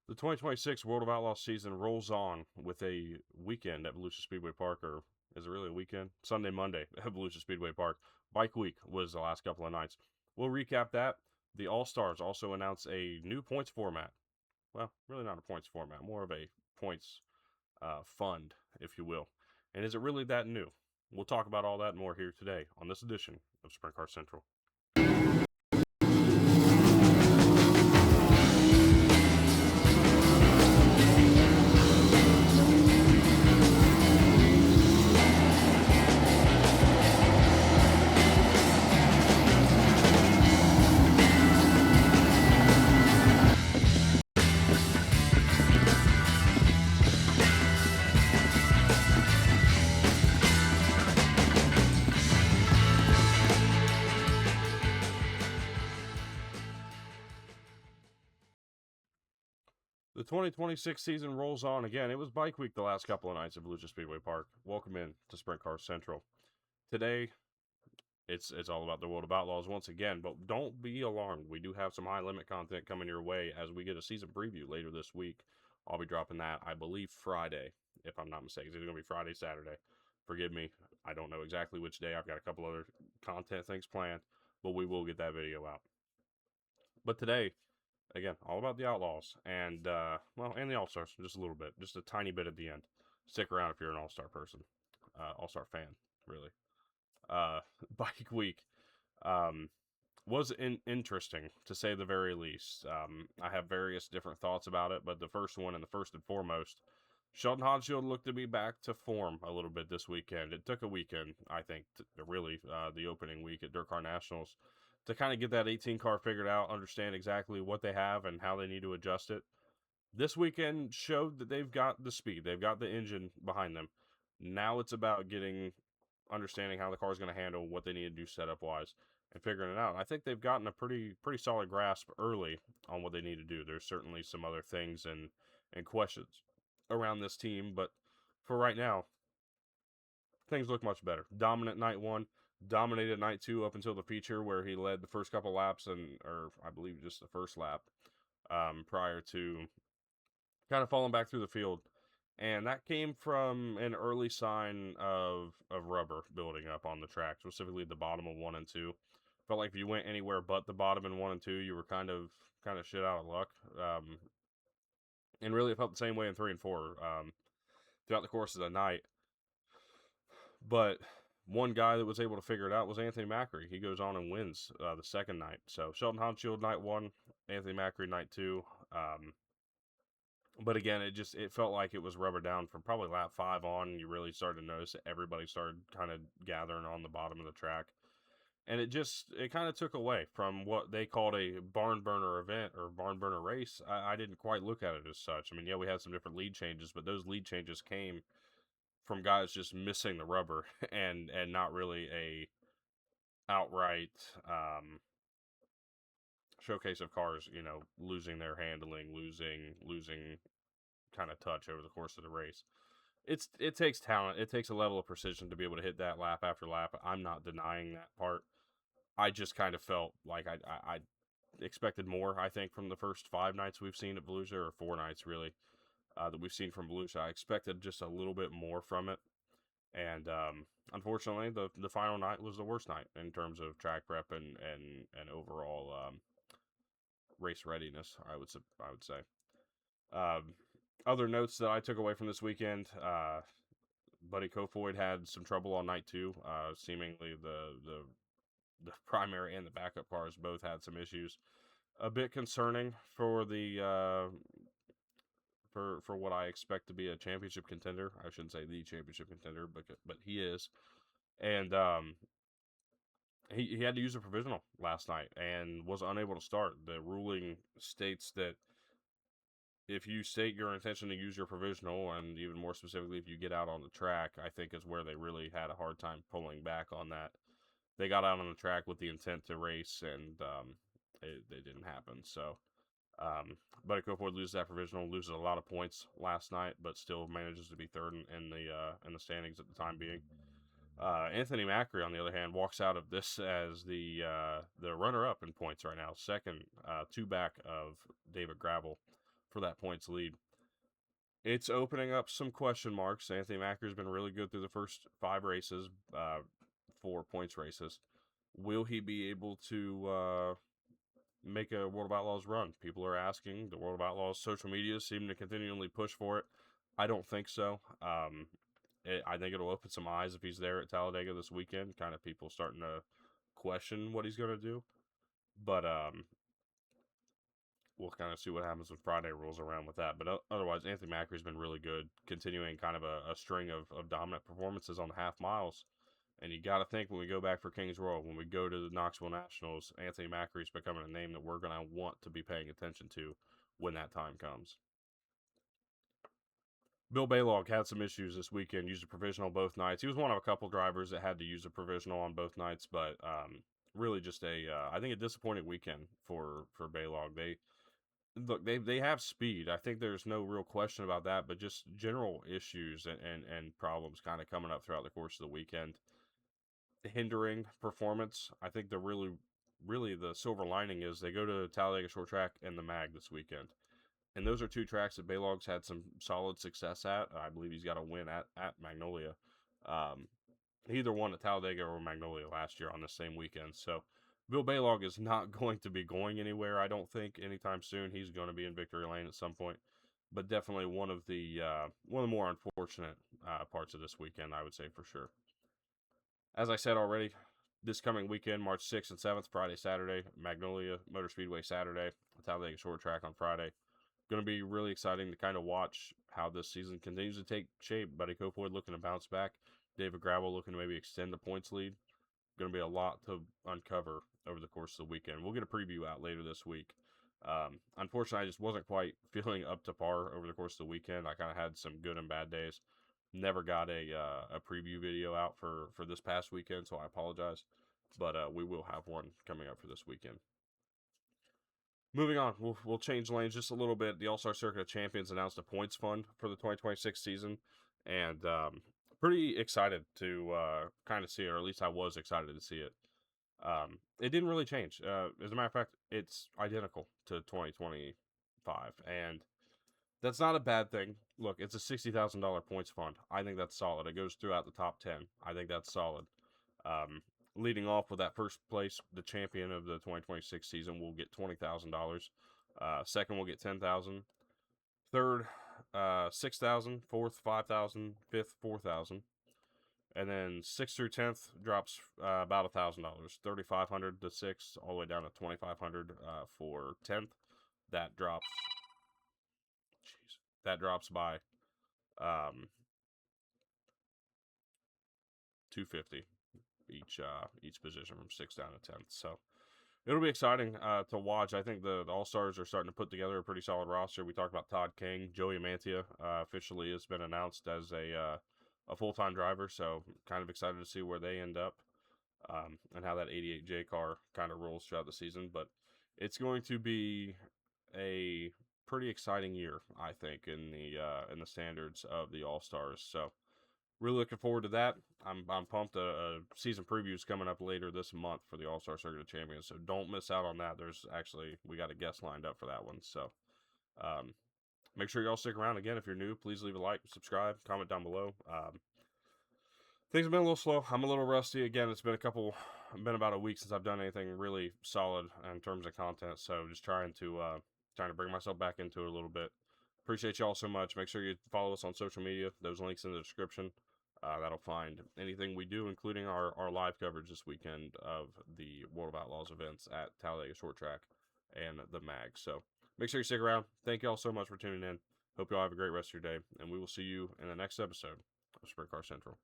The 2026 World of Outlaws season rolls on with a weekend at Volusia Speedway Park, or is it really a weekend? Sunday, Monday at Volusia Speedway Park. Bike Week was the last couple of nights. We'll recap that. The All-Stars also announced a new points format. Well, really not a points format, more of a points fund, if you will. And is it really that new? We'll talk about all that and more here today on this edition of Sprint Car Central. The 2026 season rolls on again. It was Bike Week the last couple of nights at Volusia Speedway Park. Welcome in to Sprint Car Central. Today, it's all about the World of Outlaws once again, but don't be alarmed. We do have some high limit content coming your way as we get a season preview later this week. I'll be dropping that, I believe, Friday, if I'm not mistaken. It's either going to be Friday, Saturday. Forgive me. I don't know exactly which day. I've got a couple other content things planned, but we will get that video out. But today, again, all about the Outlaws and, and the All-Stars, just a little bit, just a tiny bit at the end. Stick around if you're an All-Star person, All-Star fan, really. Bike Week was interesting, to say the very least. I have various different thoughts about it, but the first one and the first and foremost, Sheldon Haudenschild looked to be back to form a little bit this weekend. It took a weekend, I think, the opening week at Dirt Car Nationals, to kind of get that 18 car figured out, understand exactly what they have and how they need to adjust it. This weekend showed that they've got the speed, they've got the engine behind them. Now it's about understanding how the car is going to handle what they need to do setup wise and figuring it out. I think they've gotten a pretty solid grasp early on what they need to do. There's certainly some other things and questions around this team, but for right now, things look much better. Dominant night one, dominated night two up until the feature where he led the first couple laps, or I believe just the first lap, prior to kind of falling back through the field. And that came from an early sign of rubber building up on the track, specifically the bottom of 1 and 2. Felt like if you went anywhere but the bottom in 1 and 2, you were kind of shit out of luck. And really, it felt the same way in 3 and 4 throughout the course of the night. But one guy that was able to figure it out was Anthony Macri. He goes on and wins the second night. So Sheldon Haudenschild night 1, Anthony Macri night 2. But again, it felt like it was rubber down from probably lap 5 on. You really started to notice that everybody started kind of gathering on the bottom of the track. And it kind of took away from what they called a barn burner event or barn burner race. I didn't quite look at it as such. I mean, yeah, we had some different lead changes, but those lead changes came from guys just missing the rubber and not really a outright showcase of cars, losing their handling, losing kind of touch over the course of the race. It takes talent. It takes a level of precision to be able to hit that lap after lap. I'm not denying that part. I just kind of felt like I expected more, I think, from the first 5 nights we've seen at Volusia, or 4 nights really, that we've seen from Volusia. I expected just a little bit more from it. And unfortunately, the final night was the worst night in terms of track prep and overall race readiness, I would say. Other notes that I took away from this weekend, Buddy Kofoid had some trouble on night 2. Seemingly the primary and the backup cars both had some issues. A bit concerning for the for what I expect to be a championship contender. I shouldn't say the championship contender, but he is. And he had to use a provisional last night and was unable to start. The ruling states that if you state your intention to use your provisional, and even more specifically if you get out on the track, I think is where they really had a hard time pulling back on that. They got out on the track with the intent to race, and it didn't happen. So, Buddy Kofoid loses that provisional, loses a lot of points last night, but still manages to be third in the standings at the time being. Anthony Macri, on the other hand, walks out of this as the runner-up in points right now, second, 2 back of David Gravel. for that points lead. It's opening up some question marks. Anthony Macker's been really good through the first 5 races, 4 points races. Will he be able to make a World of Outlaws run? People are asking. The World of Outlaws social media seem to continually push for it. I don't think so. I think it'll open some eyes if he's there at Talladega this weekend. Kind of people starting to question what he's going to do. But we'll kind of see what happens when Friday rolls around with that. But otherwise, Anthony Macker's been really good, continuing kind of a string of dominant performances on the half miles. And you got to think when we go back for Kings Royal, when we go to the Knoxville Nationals, Anthony Macker's becoming a name that we're going to want to be paying attention to when that time comes. Bill Baylog had some issues this weekend, used a provisional both nights. He was one of a couple drivers that had to use a provisional on both nights, but really just I think a disappointing weekend for Baylog. They have speed. I think there's no real question about that, but just general issues and problems kind of coming up throughout the course of the weekend, hindering performance. I think the really the silver lining is they go to Talladega Short Track and the Mag this weekend. And those are 2 tracks that Baylog's had some solid success at. I believe he's got a win at Magnolia. He either won at Talladega or Magnolia last year on the same weekend. So Bill Baylog is not going to be going anywhere, I don't think, anytime soon. He's going to be in victory lane at some point. But definitely one of the more unfortunate parts of this weekend, I would say for sure. As I said already, this coming weekend, March 6th and 7th, Friday, Saturday, Magnolia Motor Speedway Saturday, Talladega Short Track on Friday. Going to be really exciting to kind of watch how this season continues to take shape. Buddy Kofoid looking to bounce back. David Gravel looking to maybe extend the points lead. Going to be a lot to uncover over the course of the weekend. We'll get a preview out later this week. Unfortunately, I just wasn't quite feeling up to par over the course of the weekend. I kind of had some good and bad days. Never got a preview video out for this past weekend, so I apologize. But we will have one coming up for this weekend. Moving on, we'll change lanes just a little bit. The All-Star Circuit of Champions announced a points fund for the 2026 season, and pretty excited to kind of see it, or at least I was excited to see it. It didn't really change. As a matter of fact, it's identical to 2025, and that's not a bad thing. Look, it's a $60,000 points fund. I think that's solid. It goes throughout the top 10. I think that's solid. Leading off with that first place, the champion of the 2026 season will get $20,000. Second will get $10,000. Third, $6,000. Fourth, $5,000. Fifth, $4,000. And then 6th through 10th drops about $1,000. $3,500 to 6th, all the way down to $2,500 for 10th. That drops. That drops by $250 each position from 6th down to 10th. So it'll be exciting to watch. I think the All-Stars are starting to put together a pretty solid roster. We talked about Todd King. Joey Mantia officially has been announced as a full-time driver, so kind of excited to see where they end up and how that 88J car kind of rolls throughout the season. But it's going to be a pretty exciting year, I think, in the standards of the All-Stars. So really looking forward to that. I'm pumped. A season preview is coming up later this month for the All-Star Circuit of Champions, so don't miss out on that. We got a guest lined up for that one. So make sure y'all stick around. Again, if you're new, please leave a like, subscribe, comment down below. Things have been a little slow. I'm a little rusty. Again, it's been about a week since I've done anything really solid in terms of content, so just trying to bring myself back into it a little bit. Appreciate y'all so much. Make sure you follow us on social media. Those links in the description. That'll find anything we do, including our live coverage this weekend of the World of Outlaws events at Talladega Short Track and the Mag. So make sure you stick around. Thank y'all so much for tuning in. Hope y'all have a great rest of your day, and we will see you in the next episode of Sprint Car Central.